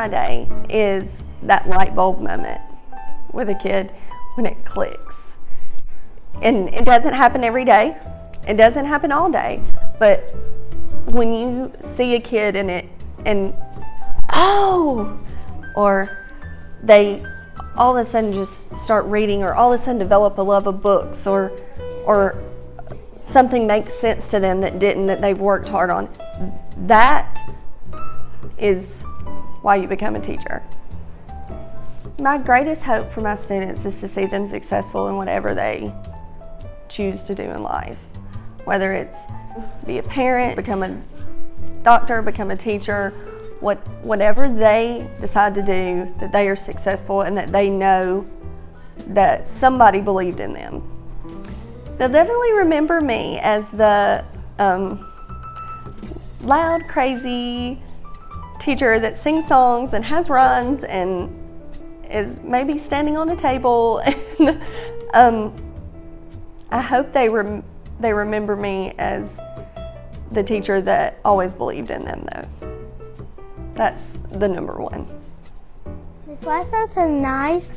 my day is that light bulb moment with a kid when it clicks. And it doesn't happen every day. It doesn't happen all day. But when you see a kid in it and, oh, or they all of a sudden just start reading, or all of a sudden develop a love of books, or something makes sense to them that didn't, that they've worked hard on. That is why you become a teacher. My greatest hope for my students is to see them successful in whatever they choose to do in life. Whether it's be a parent, become a doctor, become a teacher, whatever they decide to do, that they are successful and that they know that somebody believed in them. They'll definitely remember me as the loud, crazy teacher that sings songs and has rhymes and is maybe standing on a table. And I hope they remember me as the teacher that always believed in them, though. That's the number one. Miss Weiss's so nice,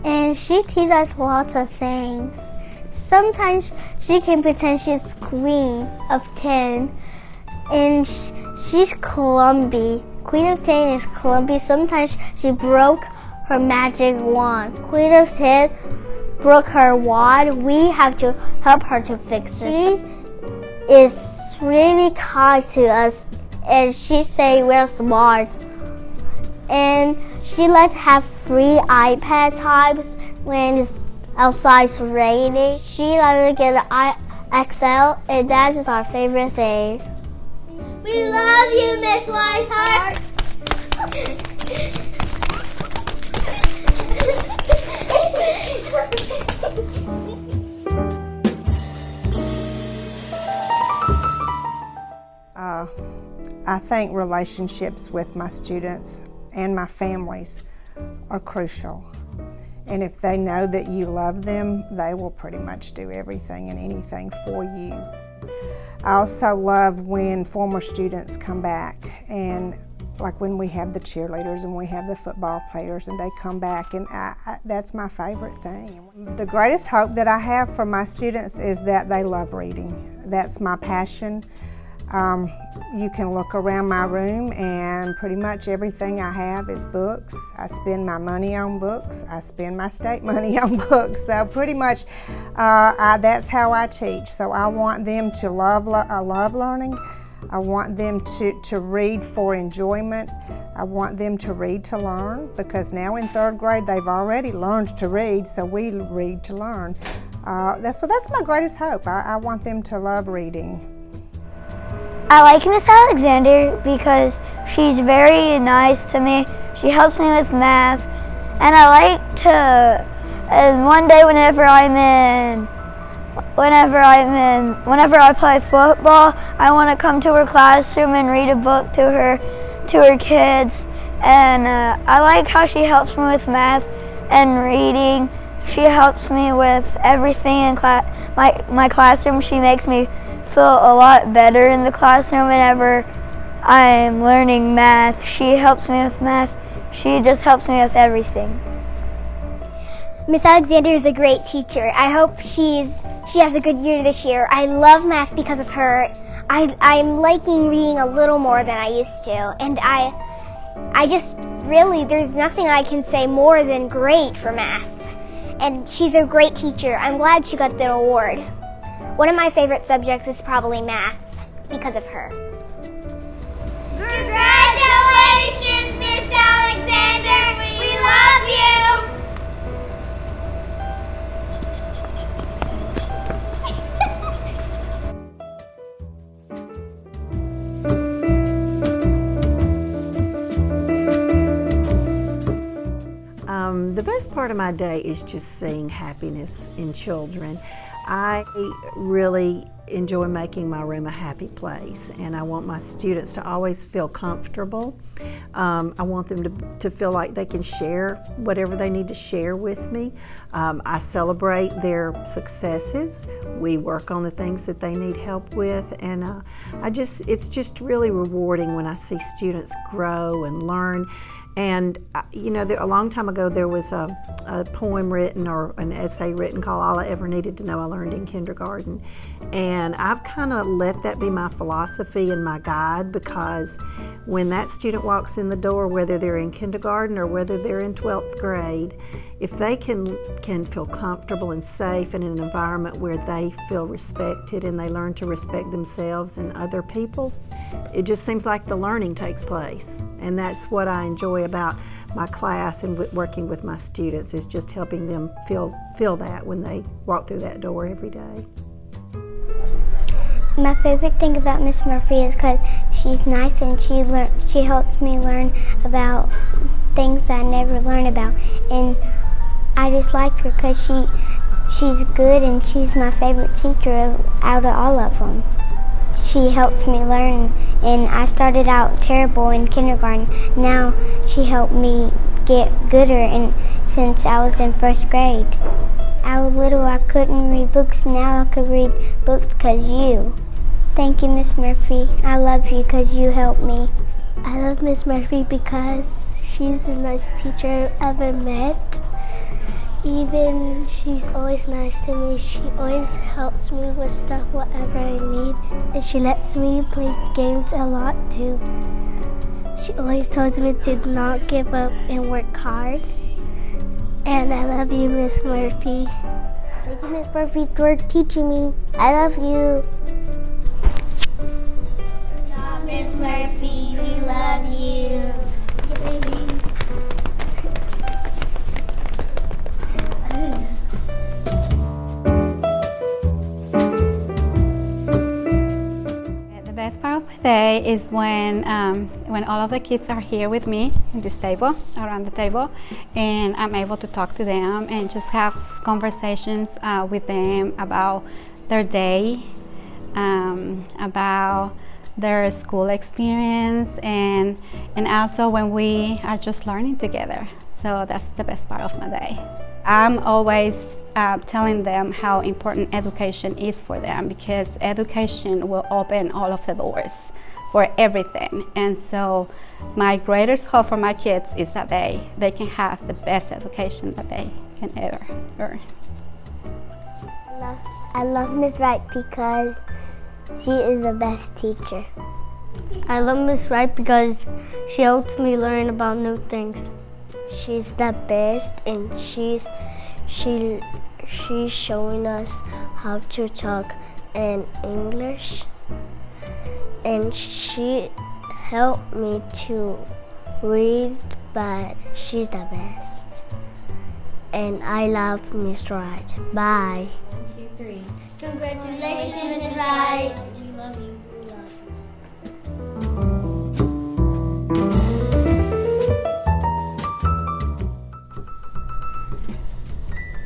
and she teaches us lots of things. Sometimes she can pretend she's queen of 10, and she's clumsy. Queen of 10 is clumsy. Sometimes she broke her magic wand. Queen of 10 broke her wand. We have to help her to fix it. She is really kind to us, and she say we're smart. And she lets have free iPad times when it's outside raining. She lets us get an XL, and that is our favorite thing. We love you, Miss Weishart. I think relationships with my students and my families are crucial. And if they know that you love them, they will pretty much do everything and anything for you. I also love when former students come back, and like when we have the cheerleaders and we have the football players and they come back, and that's my favorite thing. The greatest hope that I have for my students is that they love reading. That's my passion. You can look around my room and pretty much everything I have is books. I spend my money on books. I spend my state money on books. So pretty much that's how I teach. So I want them to love learning. I want them to read for enjoyment. I want them to read to learn, because now in 3rd grade they've already learned to read, so we read to learn. So that's my greatest hope. I want them to love reading. I like Miss Alexander because she's very nice to me. She helps me with math, and I like to. And one day, whenever I play football, I want to come to her classroom and read a book to her kids. And I like how she helps me with math and reading. She helps me with everything in my classroom. She makes me feel a lot better in the classroom whenever I'm learning math. She helps me with math. She just helps me with everything. Miss Alexander is a great teacher. I hope she has a good year this year. I love math because of her. I'm liking reading a little more than I used to, and I just really, there's nothing I can say more than great for math. And she's a great teacher. I'm glad she got the award. One of my favorite subjects is probably math because of her. Congratulations, Miss Alexander! We love you! The best part of my day is just seeing happiness in children. I really enjoy making my room a happy place, and I want my students to always feel comfortable. I want them to feel like they can share whatever they need to share with me. I celebrate their successes. We work on the things that they need help with, and it's just really rewarding when I see students grow and learn And, you know, a long time ago there was a poem written or an essay written called All I Ever Needed to Know I Learned in Kindergarten. And I've kind of let that be my philosophy and my guide, because when that student walks in the door, whether they're in kindergarten or whether they're in 12th grade, if they can feel comfortable and safe in an environment where they feel respected and they learn to respect themselves and other people, it just seems like the learning takes place. And that's what I enjoy about my class and working with my students, is just helping them feel that when they walk through that door every day. My favorite thing about Miss Murphy is because she's nice and she helps me learn about things I never learned about. And I just like her because she's good and she's my favorite teacher out of all of them. She helps me learn, and I started out terrible in kindergarten. Now she helped me get gooder since I was in 1st grade. I was little, I couldn't read books. Now I could read books because you. Thank you, Miss Murphy. I love you because you helped me. I love Miss Murphy because she's the nicest teacher I've ever met. Even she's always nice to me. She always helps me with stuff, whatever I need. And she lets me play games a lot too. She always tells me to not give up and work hard. And I love you, Miss Murphy. Thank you, Miss Murphy, for teaching me. I love you. Miss Murphy, we love you. The best part of my day is when all of the kids are here with me in this table, around the table, and I'm able to talk to them and just have conversations with them about their day, about their school experience, and also when we are just learning together. So that's the best part of my day. I'm always telling them how important education is for them, because education will open all of the doors for everything. And so my greatest hope for my kids is that they can have the best education that they can ever earn. I love Miss Wright because she is the best teacher. I love Miss Wright because she helps me learn about new things. She's the best, and she's showing us how to talk in English. And she helped me to read, but she's the best. And I love Miss Wright. Bye. 1, 2, 3. Congratulations, Miss Wright. We love you.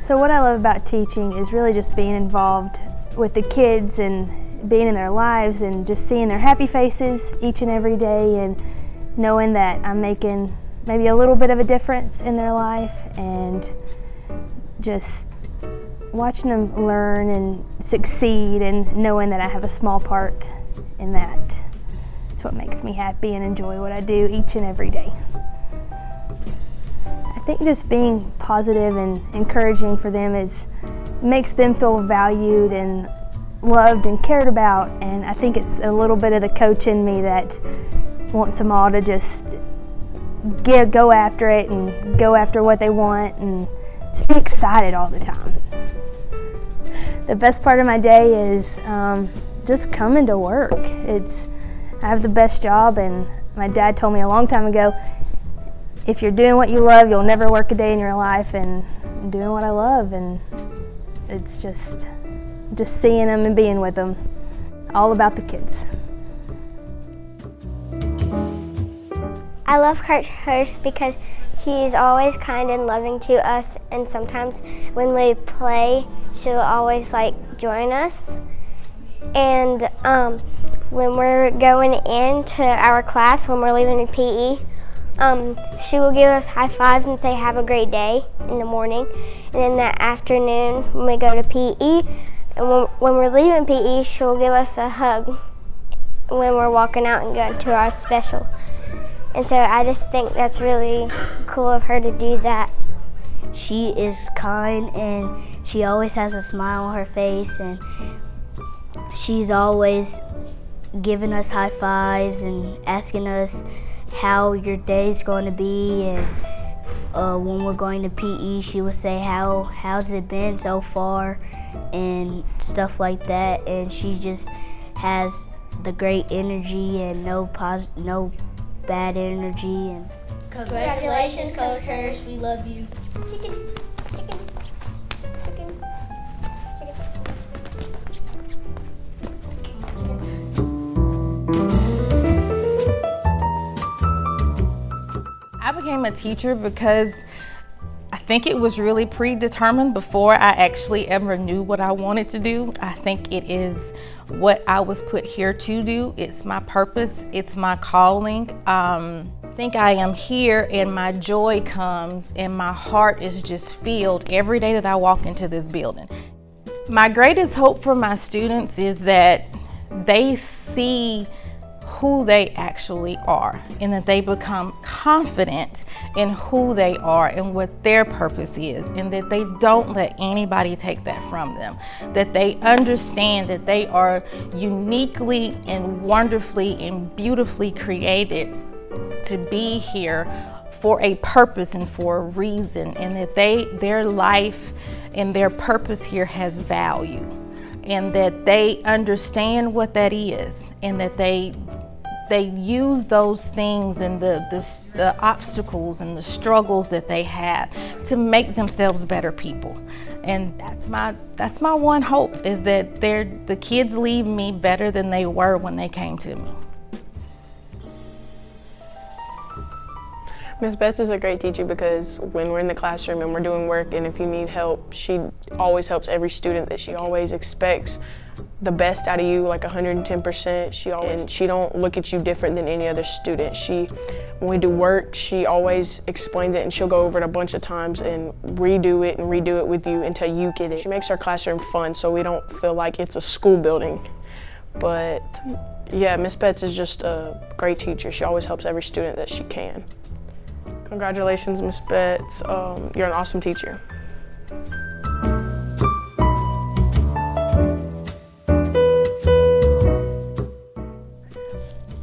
So what I love about teaching is really just being involved with the kids and being in their lives and just seeing their happy faces each and every day, and knowing that I'm making maybe a little bit of a difference in their life, and just watching them learn and succeed and knowing that I have a small part in that. It's what makes me happy and enjoy what I do each and every day. I think just being positive and encouraging for them makes them feel valued and loved and cared about, and I think it's a little bit of the coach in me that wants them all to just go after it and go after what they want and just be excited all the time. The best part of my day is just coming to work. I have the best job, and my dad told me a long time ago, if you're doing what you love, you'll never work a day in your life, and I'm doing what I love, and it's just seeing them and being with them. All about the kids. I love Coach Hurst because she's always kind and loving to us, and sometimes when we play, she'll always join us. And when we're going into our class, when we're leaving in PE, she will give us high fives and say have a great day in the morning. And in the afternoon when we go to PE, and when we're leaving PE, she'll give us a hug when we're walking out and going to our special. And so I just think that's really cool of her to do that. She is kind and she always has a smile on her face, and she's always giving us high fives and asking us how your day's going to be, and when we're going to PE she will say how's it been so far and stuff like that. And she just has the great energy and no bad energy. And Congratulations, Coach Hurst. We love you. Chicken, chicken, chicken, chicken. I became a teacher because I think it was really predetermined before I actually ever knew what I wanted to do. I think it is what I was put here to do. It's my purpose, it's my calling. I think I am here and my joy comes and my heart is just filled every day that I walk into this building. My greatest hope for my students is that they see who they actually are and that they become confident in who they are and what their purpose is, and that they don't let anybody take that from them, that they understand that they are uniquely and wonderfully and beautifully created to be here for a purpose and for a reason, and that their life and their purpose here has value, and that they understand what that is, and that they use those things and the obstacles and the struggles that they have to make themselves better people. And that's my one hope, is that the kids leave me better than they were when they came to me. Ms. Betts is a great teacher because when we're in the classroom and we're doing work, and if you need help, she always helps every student. That she always expects the best out of you, like 110%. She don't look at you different than any other student. When we do work, she always explains it, and she'll go over it a bunch of times and redo it with you until you get it. She makes our classroom fun so we don't feel like it's a school building. But yeah, Ms. Betts is just a great teacher. She always helps every student that she can. Congratulations, Ms. Betts. You're an awesome teacher.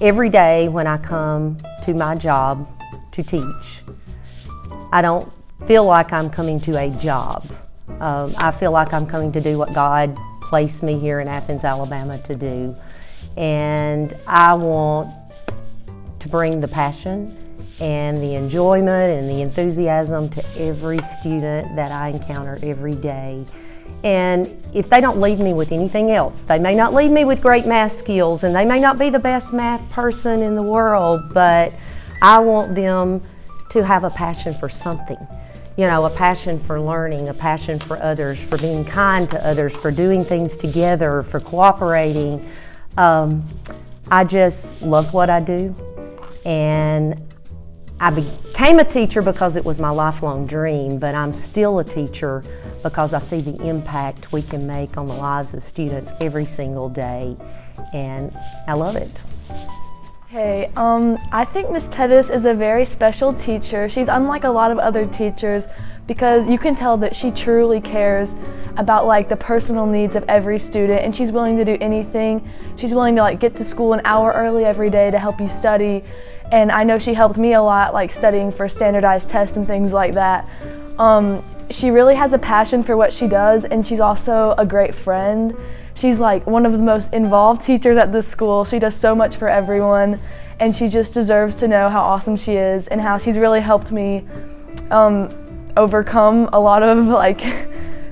Every day when I come to my job to teach, I don't feel like I'm coming to a job. I feel like I'm coming to do what God placed me here in Athens, Alabama to do. And I want to bring the passion and the enjoyment and the enthusiasm to every student that I encounter every day. And if they don't leave me with anything else, they may not leave me with great math skills, and they may not be the best math person in the world, but I want them to have a passion for something. You know, a passion for learning, a passion for others, for being kind to others, for doing things together, for cooperating. I just love what I do, and I became a teacher because it was my lifelong dream, but I'm still a teacher because I see the impact we can make on the lives of students every single day, and I love it. Hey, I think Ms. Pettis is a very special teacher. She's unlike a lot of other teachers because you can tell that she truly cares about like the personal needs of every student, and she's willing to do anything. She's willing to like get to school an hour early every day to help you study. And I know she helped me a lot, like studying for standardized tests and things like that. She really has a passion for what she does, and she's also a great friend. She's like one of the most involved teachers at this school. She does so much for everyone, and she just deserves to know how awesome she is and how she's really helped me overcome a lot of like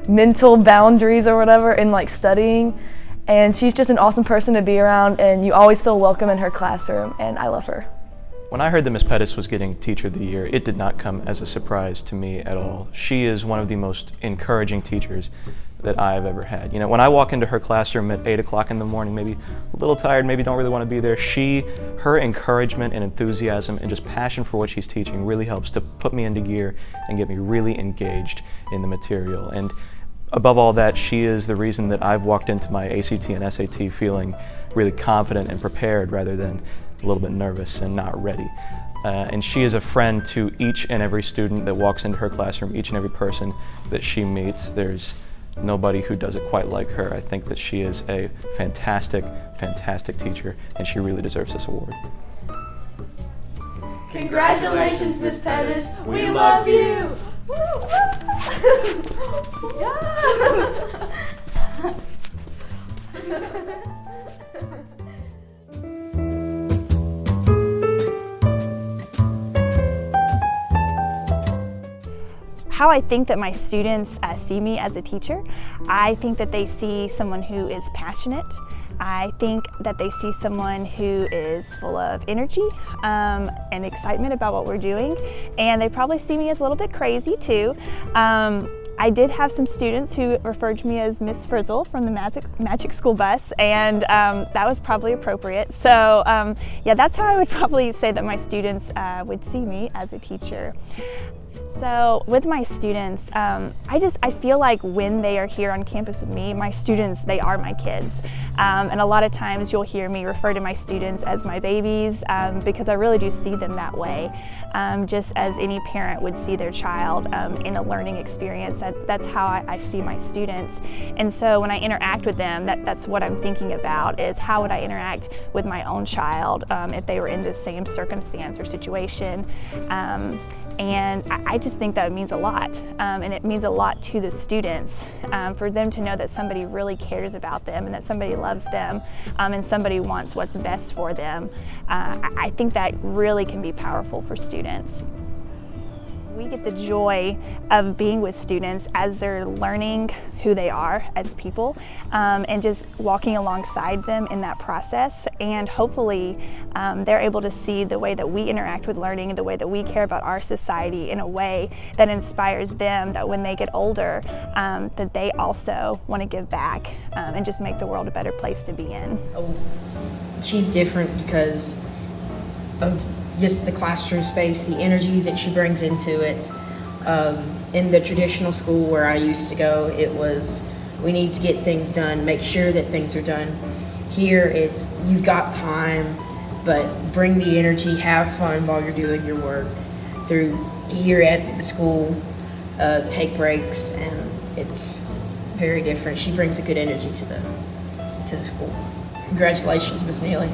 mental boundaries or whatever in like studying. And she's just an awesome person to be around, and you always feel welcome in her classroom, and I love her. When I heard that Ms. Pettis was getting Teacher of the Year, it did not come as a surprise to me at all. She is one of the most encouraging teachers that I've ever had. You know, when I walk into her classroom at 8 o'clock in the morning, maybe a little tired, maybe don't really want to be there, her encouragement and enthusiasm and just passion for what she's teaching really helps to put me into gear and get me really engaged in the material. And above all that, she is the reason that I've walked into my ACT and SAT feeling really confident and prepared rather than a little bit nervous and not ready. And she is a friend to each and every student that walks into her classroom, each and every person that she meets. There's nobody who does it quite like her. I think that she is a fantastic, fantastic teacher, and she really deserves this award. Congratulations, Miss Pettis. We love you. How I think that my students see me as a teacher, I think that they see someone who is passionate. I think that they see someone who is full of energy and excitement about what we're doing, and they probably see me as a little bit crazy too. I did have some students who referred to me as Miss Frizzle from the Magic School Bus, and that was probably appropriate. So yeah, that's how I would probably say that my students would see me as a teacher. So with my students, I feel like when they are here on campus with me, my students, they are my kids. And a lot of times you'll hear me refer to my students as my babies because I really do see them that way. Just as any parent would see their child in a learning experience, that's how I see my students. And so when I interact with them, that's what I'm thinking about, is how would I interact with my own child if they were in the same circumstance or situation. And I just think that it means a lot, and it means a lot to the students for them to know that somebody really cares about them and that somebody loves them and somebody wants what's best for them. I think that really can be powerful for students. We get the joy of being with students as they're learning who they are as people and just walking alongside them in that process, and hopefully they're able to see the way that we interact with learning and the way that we care about our society in a way that inspires them, that when they get older that they also want to give back and just make the world a better place to be in. She's different because of just the classroom space, the energy that she brings into it. In the traditional school where I used to go, it was, we need to get things done, make sure that things are done. Here it's, you've got time, but bring the energy, have fun while you're doing your work. Through here at the school, take breaks, and it's very different. She brings a good energy to the school. Congratulations, Ms. Neely.